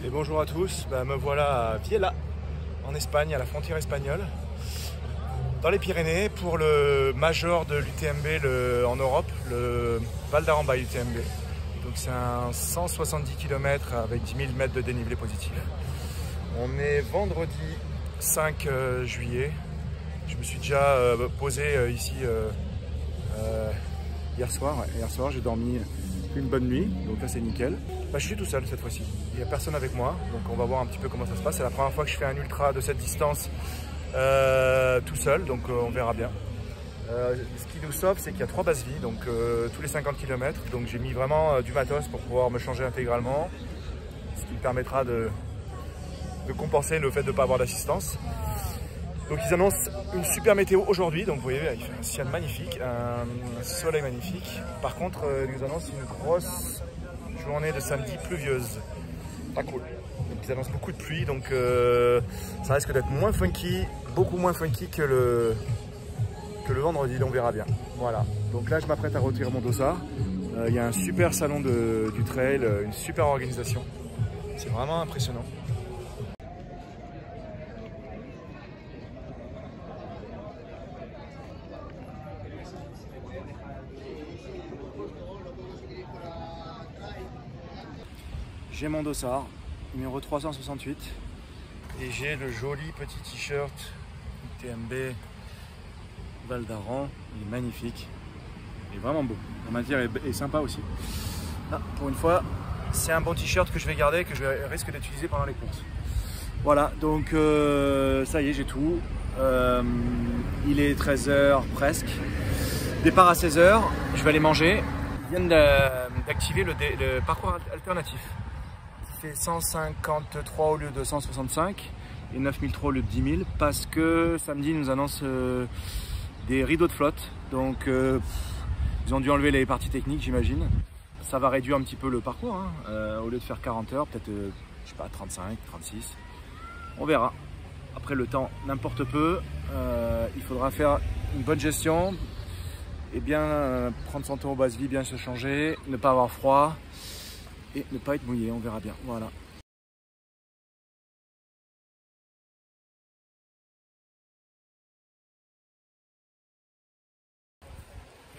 Et bonjour à tous, me voilà à Viella, en Espagne, à la frontière espagnole, dans les Pyrénées, pour le major de l'UTMB en Europe, le Val d'Aran by UTMB. Donc c'est un 170 km avec 10 000 mètres de dénivelé positif. On est vendredi 5 juillet. Je me suis déjà posé ici hier soir. Hier soir, j'ai dormi une bonne nuit, donc là c'est nickel. Je suis tout seul cette fois-ci, il n'y a personne avec moi, donc on va voir un petit peu comment ça se passe. C'est la première fois que je fais un ultra de cette distance tout seul, donc on verra bien. Ce qui nous sauve, c'est qu'il y a 3 bases vie, donc tous les 50 km, donc j'ai mis vraiment du matos pour pouvoir me changer intégralement, ce qui me permettra de compenser le fait de ne pas avoir d'assistance. Donc ils annoncent une super météo aujourd'hui, donc vous voyez, il fait un ciel magnifique, un soleil magnifique. Par contre, ils nous annoncent une grosse journée de samedi pluvieuse. Pas cool. Donc ils annoncent beaucoup de pluie, donc ça risque d'être moins funky, beaucoup moins funky que le vendredi, donc on verra bien. Voilà, donc là je m'apprête à retirer mon dossard. Il y a un super salon du trail, une super organisation. C'est vraiment impressionnant. J'ai mon dossard, numéro 368, et j'ai le joli petit t-shirt UTMB Val d'Aran. Il est magnifique, il est vraiment beau. La matière est sympa aussi. Ah, pour une fois, c'est un bon t-shirt que je vais garder, que je risque d'utiliser pendant les courses. Voilà, donc ça y est, j'ai tout. Il est 13 h presque. Départ à 16 h, je vais aller manger. Ils viennent d'activer le parcours alternatif. Fait 153 au lieu de 165 et 9003 au lieu de 10 000 parce que samedi ils nous annoncent des rideaux de flotte, donc ils ont dû enlever les parties techniques, j'imagine. Ça va réduire un petit peu le parcours, hein. Au lieu de faire 40 heures, peut-être je sais pas, 35, 36, on verra. Après, le temps n'importe peu, il faudra faire une bonne gestion et bien prendre son temps aux bases vie, bien se changer, ne pas avoir froid et ne pas être mouillé, on verra bien. Voilà.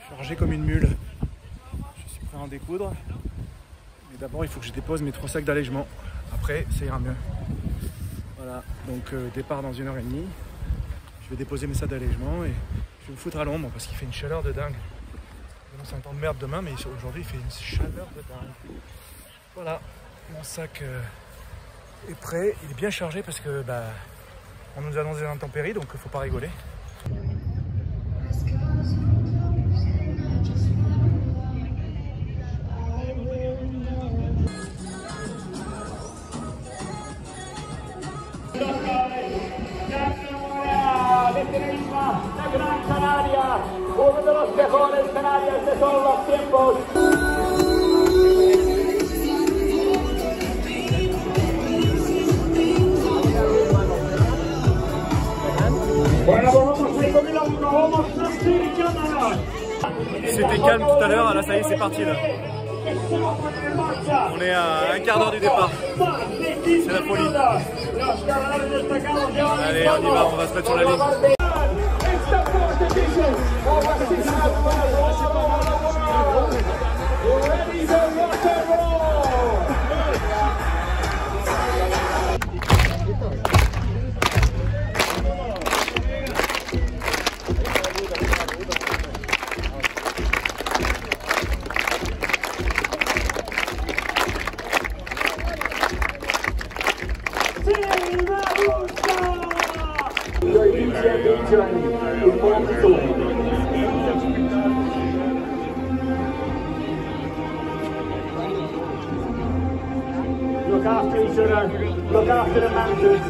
Chargé comme une mule. Je suis prêt à en découdre. Mais d'abord, il faut que je dépose mes 3 sacs d'allègement. Après, ça ira mieux. Voilà, donc départ dans 1h30. Je vais déposer mes sacs d'allègement et je vais me foutre à l'ombre parce qu'il fait une chaleur de dingue. C'est un temps de merde demain, mais aujourd'hui, il fait une chaleur de dingue. Voilà, mon sac est prêt, il est bien chargé parce que on nous annonce des intempéries, donc il ne faut pas rigoler. C'était calme tout à l'heure, là ça y est, c'est parti là. On est à un quart d'heure du départ. C'est la folie. Allez, on y va, on va se mettre sur la ligne. Look after each other, look after the mountains,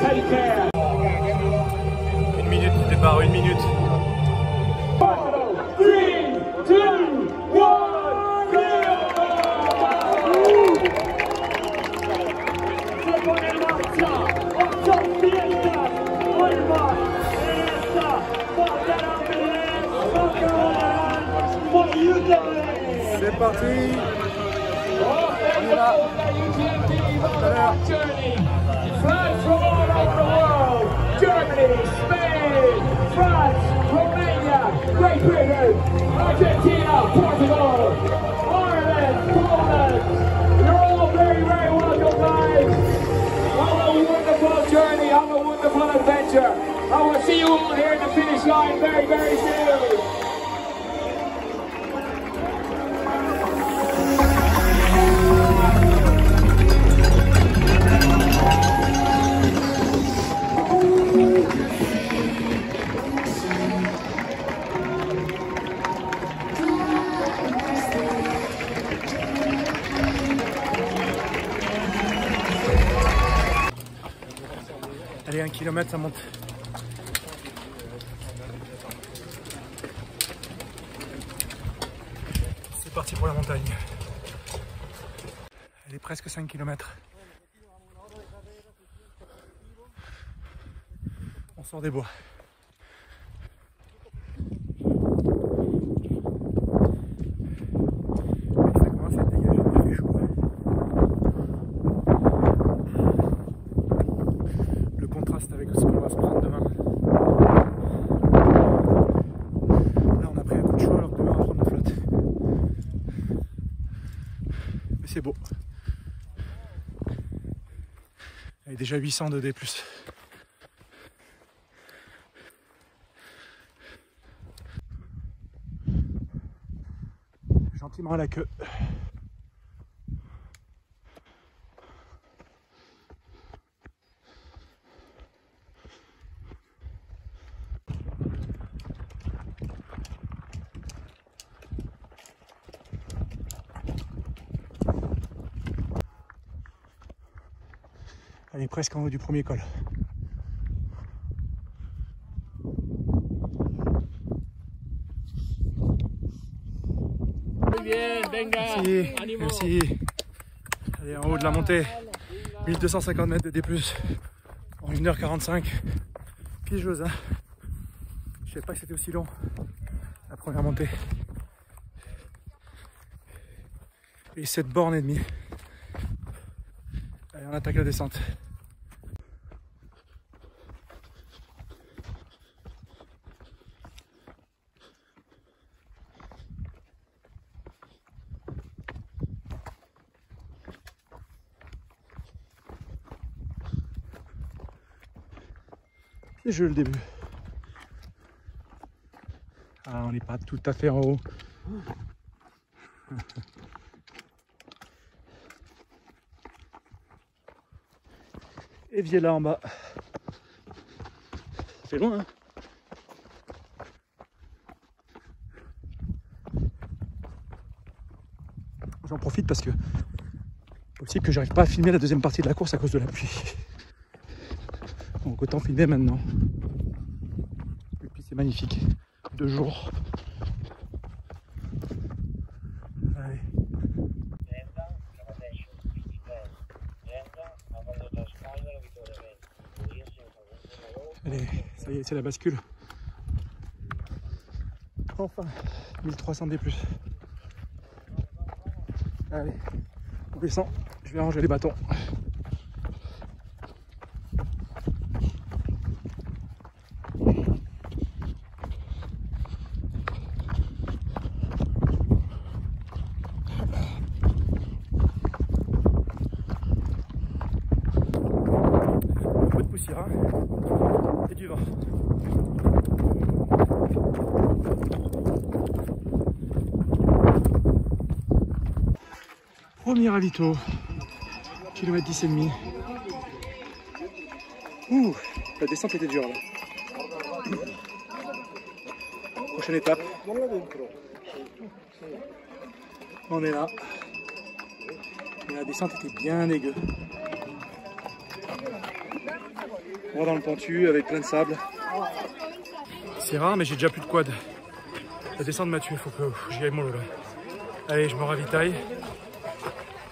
take care. 1 minute de départ, 1 minute. 3, 2, 1, C'est parti. On y va. Valdorant journey. Flags from all over the world. Germany, Spain, France, Romania, Great Britain, Argentina, Portugal, Ireland, Poland. You're all very, very welcome, guys. Have a wonderful journey, have a wonderful adventure. I will see you all here at the finish line very, very soon. Allez, 1 km, ça monte. C'est parti pour la montagne. Elle est presque 5 km. On sort des bois. Ça commence à être dégagé, il fait chaud. Le contraste avec ce qu'on va se prendre demain. Là on a pris un coup de chaud alors que demain on va prendre la flotte. Mais c'est beau. Il y a déjà 800 de D+. Gentiment à la queue. Elle est presque en haut du premier col. Merci, merci. Allez, en haut de la montée, 1250 mètres de D+, en 1h45. Pigeuse, hein. Je savais pas que c'était aussi long, la première montée. Et 7 bornes et demie. Allez, on attaque la descente. C'est jeu le début. Ah, on n'est pas tout à fait en haut. Et Viella en bas. C'est loin, hein? J'en profite parce que possible que j'arrive pas à filmer la deuxième partie de la course à cause de la pluie. Donc autant filmer maintenant. Et puis c'est magnifique. 2 jours. Allez. Allez, ça y est, c'est la bascule. Enfin, 1300 D+. Allez, on descend. Je vais ranger les bâtons. Beaucoup de poussière, hein, et du vent. Premier ravito, kilomètre 10,5. Ouh, la descente était dure là. Prochaine étape. On est là. Et la descente était bien dégueu. On va dans le pentu avec plein de sable. C'est rare mais j'ai déjà plus de quad. La descente m'a tué, faut que j'y aille mollo là. Allez, je me ravitaille.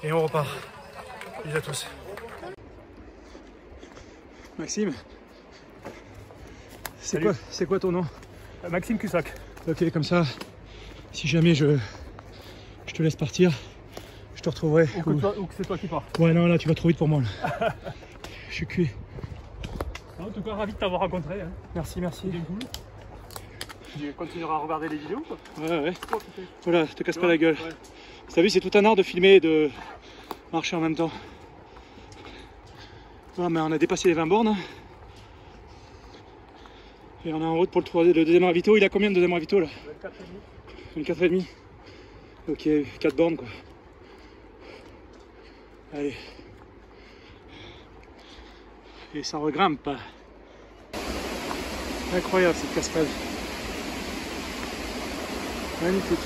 Et on repart. Bisous à tous. Maxime, c'est quoi ton nom? Maxime Cussac. Ok, comme ça, si jamais je te laisse partir, Je te retrouverai. Ou que c'est toi qui pars. Ouais, non, là, tu vas trop vite pour moi. Là. Je suis cuit. En tout cas, ravi de t'avoir rencontré. Hein. Merci, merci. C'est bien cool. Tu continueras à regarder les vidéos quoi. Ouais. Voilà, te casse pas la gueule. Ouais. T'as vu, c'est tout un art de filmer et de marcher en même temps. Voilà, mais on a dépassé les 20 bornes. Et on est en route pour le deuxième ravito. Il a combien de deuxième ravito là? 24,5. Ok, 4 bornes quoi. Allez. Et ça regrimpe. Incroyable cette cascade. Magnifique.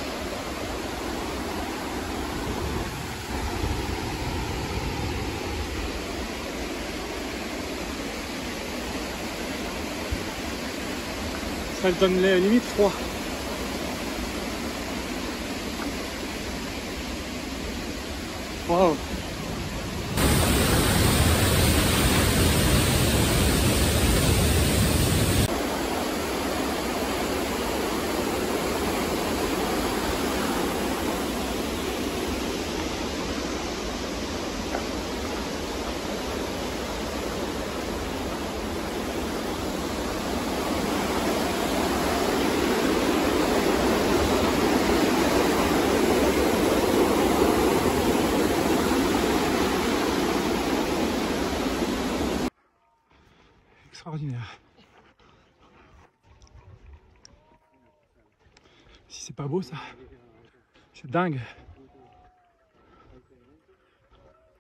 Ça le donne les limites froid. Waouh. Extraordinaire. Si c'est pas beau ça, c'est dingue.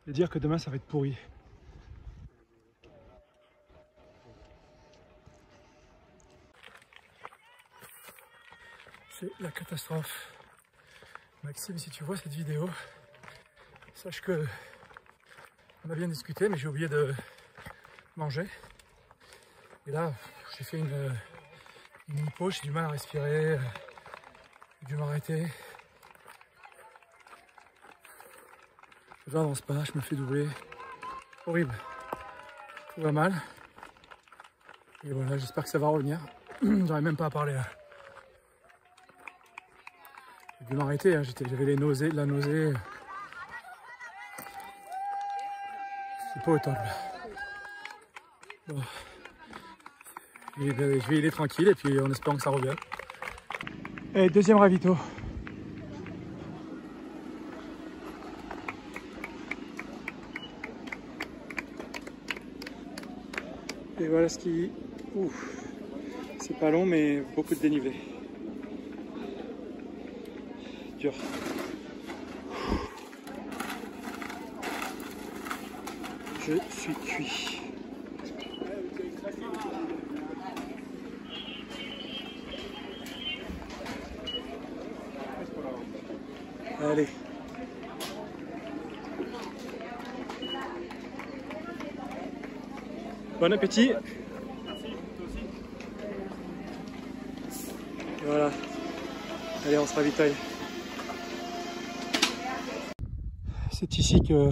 Et dire que demain ça va être pourri. C'est la catastrophe. Maxime, si tu vois cette vidéo, sache que on a bien discuté, mais j'ai oublié de manger. Et là, j'ai fait une pause, j'ai du mal à respirer, j'ai dû m'arrêter. Je n'avance pas, je me fais doubler. Horrible. Tout va mal. Et voilà, j'espère que ça va revenir. J'arrive même pas à parler là. J'ai dû m'arrêter, hein. J'avais la nausée. C'est pas au top là. Bon. Je vais y aller tranquille et puis en espérant que ça revienne. Et deuxième ravito. Et voilà ce qui... Ouf. C'est pas long mais beaucoup de dénivelé. Dur. Je suis cuit. Allez. Bon appétit. Merci, toi aussi. Et voilà. Allez, on se ravitaille. C'est ici que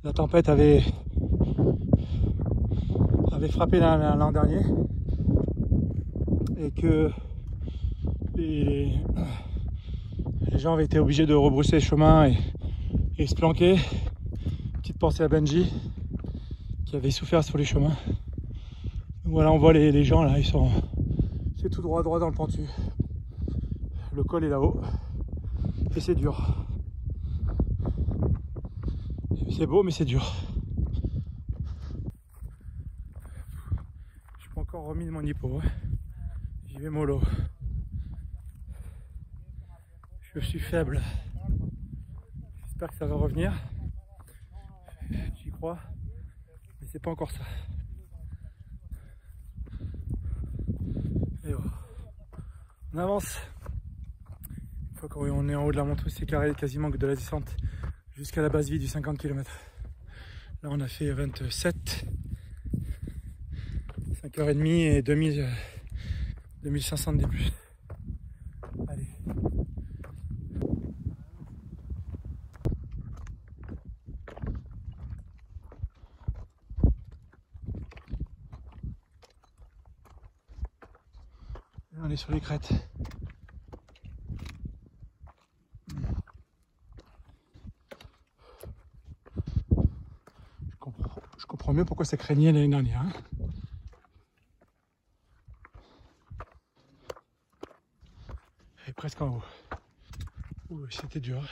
la tempête avait frappé l'an dernier et que les gens avaient été obligés de rebrousser chemin et se planquer. Petite pensée à Benji qui avait souffert sur les chemins. Donc voilà, on voit les gens là, c'est tout droit dans le pentu. Le col est là-haut et c'est dur. C'est beau mais c'est dur. Je suis pas encore remis de mon hypo. Hein. J'y vais mollo. Je suis faible. J'espère que ça va revenir. J'y crois. Mais c'est pas encore ça. Et voilà. On avance. Une fois qu'on est en haut de la montagne, c'est carré quasiment que de la descente jusqu'à la base vide du 50 km. Là on a fait 27. 5h30 et 2500 de début. Allez. On est sur les crêtes. comprends mieux pourquoi ça craignait l'année dernière. Hein. Elle est presque en haut. Ouh, c'était dur.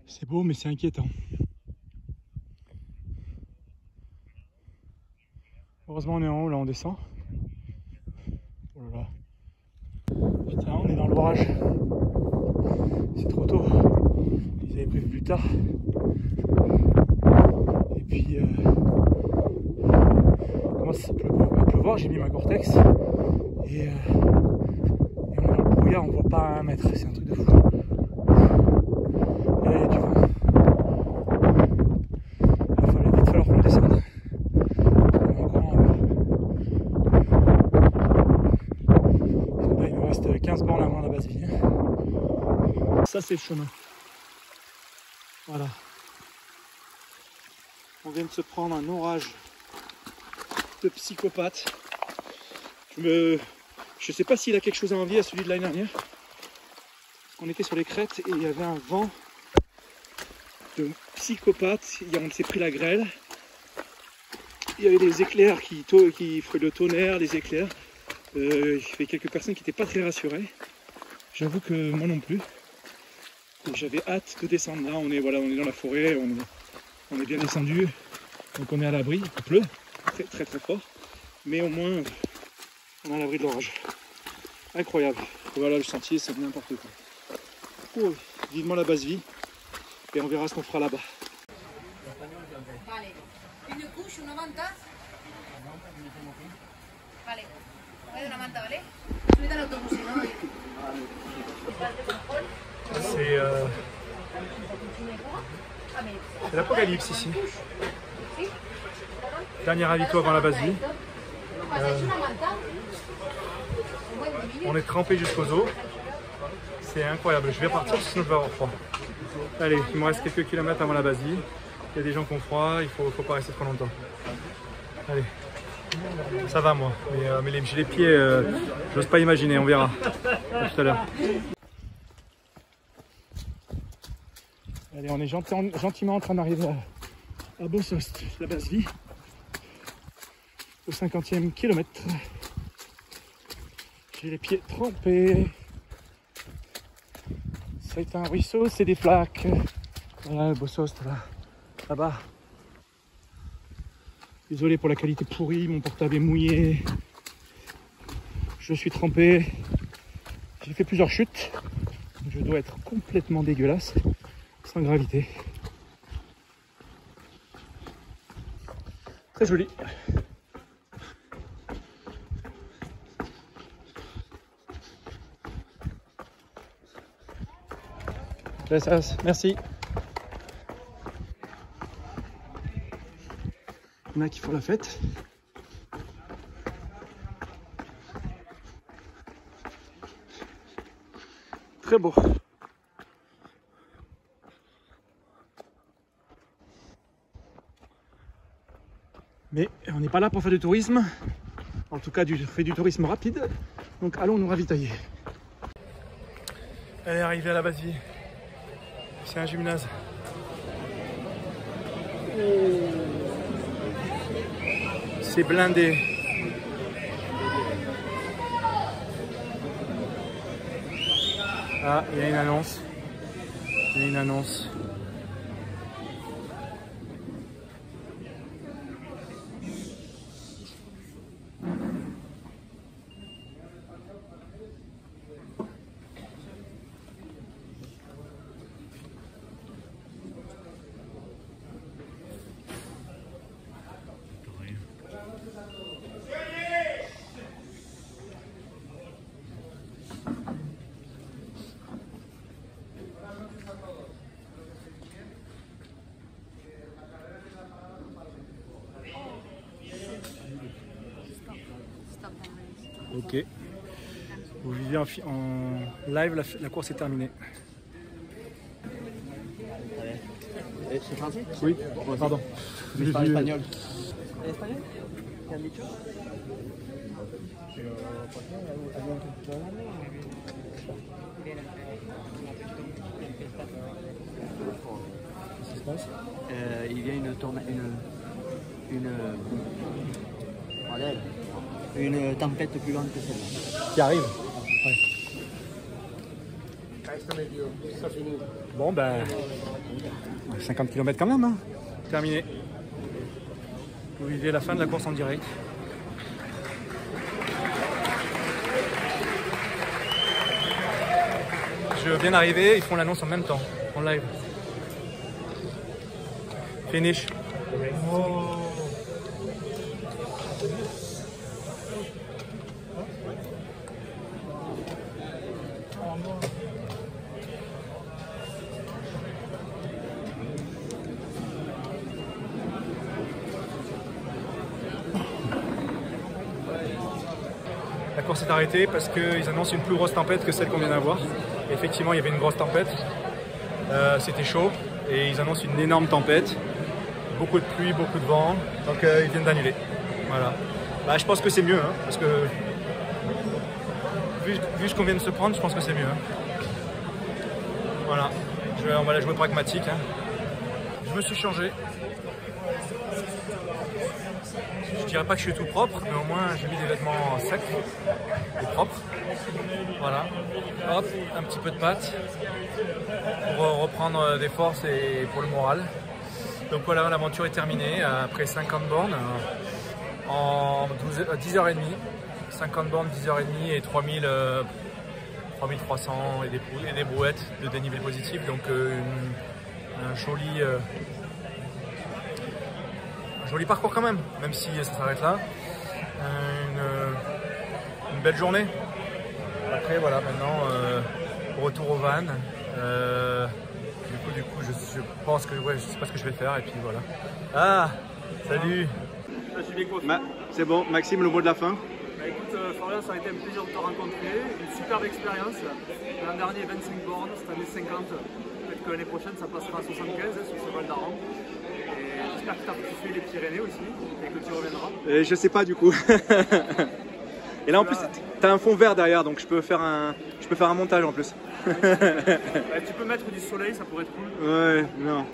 C'est beau, mais c'est inquiétant. Heureusement, on est en haut, là, on descend. Oh là là. Putain, on est dans l'orage. C'est trop tôt. Ils avaient prévu plus tard. Et puis, comment ça peut pleuvoir? J'ai mis ma Gore-Tex. Et on est dans le brouillard, on voit pas à 1 mètre. C'est un truc de fou. Et il y a du vent. Il va falloir qu'on descende. On est encore en haut. Là, il nous reste 15 bornes avant la base vie. Ça, c'est le chemin. Voilà. On vient de se prendre un orage de psychopathe. Je sais pas s'il a quelque chose à envier à celui de l'année dernière. On était sur les crêtes et il y avait un vent de psychopathe. On s'est pris la grêle. Il y avait des éclairs qui le tonnerre, des éclairs. Il y avait quelques personnes qui n'étaient pas très rassurées. J'avoue que moi non plus. J'avais hâte de descendre. Là, on est dans la forêt, on est bien descendu. Donc on est à l'abri. Il pleut très très très fort. Mais au moins, on est à l'abri de l'orage. Incroyable. Voilà, le sentier, c'est n'importe quoi. Oh, vivement la base vie. Et on verra ce qu'on fera là-bas. Vale. Une couche, una manta. Vale. Hay una manta, ¿vale? Subid al autobús, ¿no? C'est l'apocalypse ici. Dernier ravito avant la base vie. On est trempé jusqu'aux os. C'est incroyable. Je vais partir sinon je vais avoir froid. Allez, il me reste quelques kilomètres avant la base vie. Il y a des gens qui ont froid, il faut pas rester trop longtemps. Allez, ça va moi. Mais les pieds, j'ose pas imaginer, on verra. À tout à l'heure. Allez, on est gentiment en train d'arriver à Bossost, la base vie, au 50e kilomètre. J'ai les pieds trempés. C'est un ruisseau, c'est des flaques. Voilà, Bossost, là-bas. Désolé pour la qualité pourrie, mon portable est mouillé. Je suis trempé. J'ai fait plusieurs chutes. Je dois être complètement dégueulasse. Sans gravité. Très joli. Merci. Il y en a qui font la fête. Très beau. Mais on n'est pas là pour faire du tourisme, en tout cas fait du tourisme rapide, donc allons nous ravitailler. Elle est arrivée à la base vie. C'est un gymnase. C'est blindé. Ah, il y a une annonce. Il y a une annonce. Ok. Vous vivez en live, la course est terminée. C'est français? Oui, pardon. Je parle espagnol. ¿Espagnol? ¿Qué han dicho? Qu'est-ce qui se passe? Il y a une tempête plus grande que celle-là. Qui arrive? Bon ben 50 km quand même, hein. Terminé. Vous vivez la fin de la course en direct. Je viens d'arriver, ils font l'annonce en même temps, en live. Finish. La course est arrêtée parce qu'ils annoncent une plus grosse tempête que celle qu'on vient d'avoir. Effectivement, il y avait une grosse tempête. C'était chaud et ils annoncent une énorme tempête. Beaucoup de pluie, beaucoup de vent. Donc ils viennent d'annuler. Voilà. Bah, je pense que c'est mieux, hein, parce que vu ce qu'on vient de se prendre, je pense que c'est mieux. Hein. Voilà. On va la jouer pragmatique. Hein. Je me suis changé. Je dirais pas que je suis tout propre, mais au moins j'ai mis des vêtements secs et propres. Voilà. Hop, un petit peu de pâte pour reprendre des forces et pour le moral. Donc voilà, l'aventure est terminée après 50 bornes en 10h30. 50 bornes, 10h30 et 3300 et des brouettes de dénivelé positif. Donc un joli parcours quand même si ça s'arrête là. Une belle journée. Après voilà, maintenant retour au van. Du coup je pense que je sais pas ce que je vais faire et puis voilà. Ah, salut. Je suis bien coiffé. C'est bon, Maxime, le mot de la fin. Bah, écoute Florian, ça a été un plaisir de te rencontrer, une superbe expérience. L'an dernier 25 bornes, cette année 50. Peut-être que l'année prochaine ça passera à 75 sur ce Val d'Aran. J'espère que tu as fait les Pyrénées aussi et que tu reviendras. Je sais pas du coup. Et là en plus tu as un fond vert derrière, donc je peux faire un montage en plus. Bah, tu peux mettre du soleil, ça pourrait être cool. Ouais, non.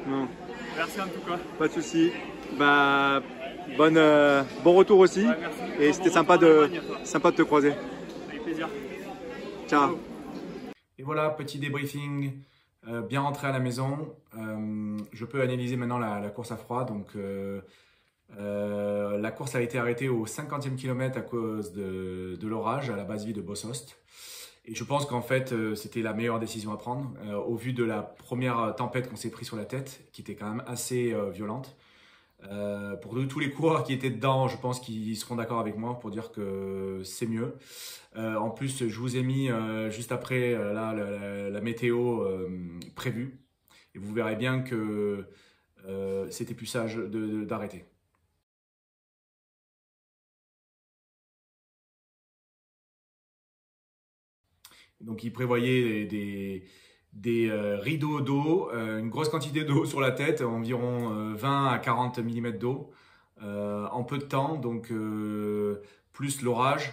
Merci en tout cas. Pas de soucis. Bah bon retour aussi. Ouais, merci. Et c'était sympa de te croiser. Avec plaisir. Ciao. Et voilà, petit débriefing. Bien rentré à la maison. Je peux analyser maintenant la course à froid. Donc la course a été arrêtée au 50e kilomètre à cause de l'orage à la base vie de Bossost. Et je pense qu'en fait, c'était la meilleure décision à prendre au vu de la première tempête qu'on s'est pris sur la tête, qui était quand même assez violente. Pour tous les coureurs qui étaient dedans, je pense qu'ils seront d'accord avec moi pour dire que c'est mieux. En plus, je vous ai mis juste après la météo prévue. Et vous verrez bien que c'était plus sage d'arrêter. Donc, il prévoyait des rideaux d'eau, une grosse quantité d'eau sur la tête, environ 20 à 40 mm d'eau en peu de temps, donc plus l'orage,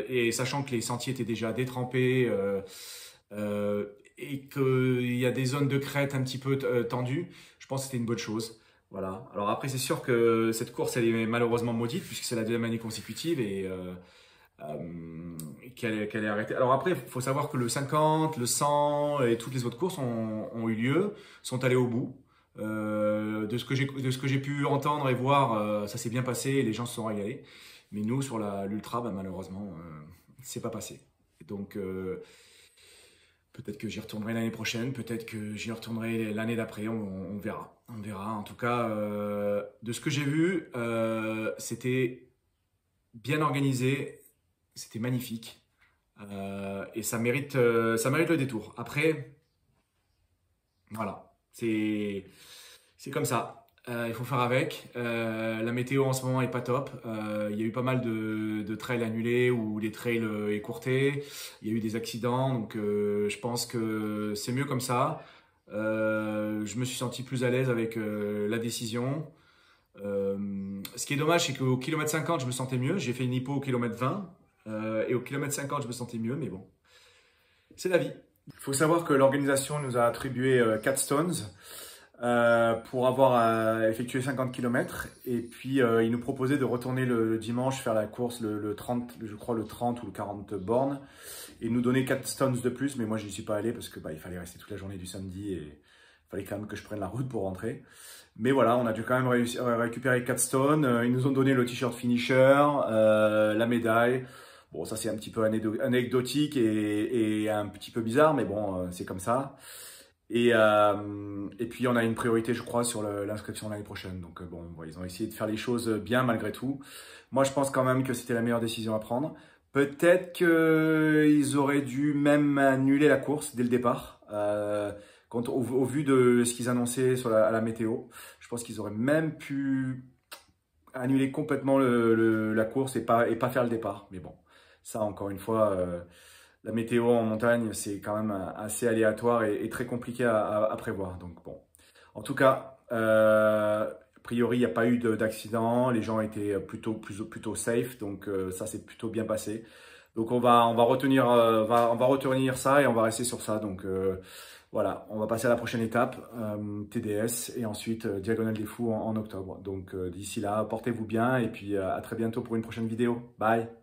et sachant que les sentiers étaient déjà détrempés et qu'il y a des zones de crête un petit peu tendues, je pense que c'était une bonne chose. Voilà. Alors après, c'est sûr que cette course, elle est malheureusement maudite puisque c'est la deuxième année consécutive et qu'elle est arrêtée. Alors après, il faut savoir que le 50, le 100 et toutes les autres courses ont eu lieu, sont allées au bout. De ce que j'ai pu entendre et voir, ça s'est bien passé et les gens se sont régalés. Mais nous, sur l'ultra, malheureusement, c'est pas passé. Donc, peut-être que j'y retournerai l'année prochaine, peut-être que j'y retournerai l'année d'après, on verra. On verra. En tout cas, de ce que j'ai vu, c'était bien organisé. C'était magnifique et ça mérite le détour. Après, voilà, c'est comme ça. Il faut faire avec. La météo en ce moment est pas top. Il y a eu pas mal de trails annulés ou des trails écourtés. Il y a eu des accidents, donc je pense que c'est mieux comme ça. Je me suis senti plus à l'aise avec la décision. Ce qui est dommage, c'est qu'au kilomètre 50, je me sentais mieux. J'ai fait une hypo au kilomètre 20. Et au kilomètre 50, je me sentais mieux, mais bon, c'est la vie. Il faut savoir que l'organisation nous a attribué 4 stones pour avoir effectué 50 km. Et puis, ils nous proposaient de retourner le dimanche faire la course, le 30, je crois le 30 ou le 40 bornes, et nous donner 4 stones de plus. Mais moi, je n'y suis pas allé parce que il fallait rester toute la journée du samedi et il fallait quand même que je prenne la route pour rentrer. Mais voilà, on a dû quand même récupérer 4 stones. Ils nous ont donné le t-shirt finisher, la médaille. Bon, ça c'est un petit peu anecdotique et un petit peu bizarre, mais bon, c'est comme ça. Et puis on a une priorité, je crois, sur l'inscription l'année prochaine. Donc bon, ils ont essayé de faire les choses bien malgré tout. Moi, je pense quand même que c'était la meilleure décision à prendre. Peut-être qu'ils auraient dû même annuler la course dès le départ. Au vu de ce qu'ils annonçaient sur la météo, je pense qu'ils auraient même pu annuler complètement la course et pas faire le départ. Mais bon, ça encore une fois, la météo en montagne, c'est quand même assez aléatoire et très compliqué à prévoir. Donc bon, en tout cas, a priori, il n'y a pas eu d'accident. Les gens étaient plutôt safe, donc ça s'est plutôt bien passé. Donc on va retenir ça et on va rester sur ça. Donc voilà, on va passer à la prochaine étape, TDS, et ensuite Diagonale des Fous en octobre. Donc d'ici là, portez-vous bien et puis à très bientôt pour une prochaine vidéo. Bye!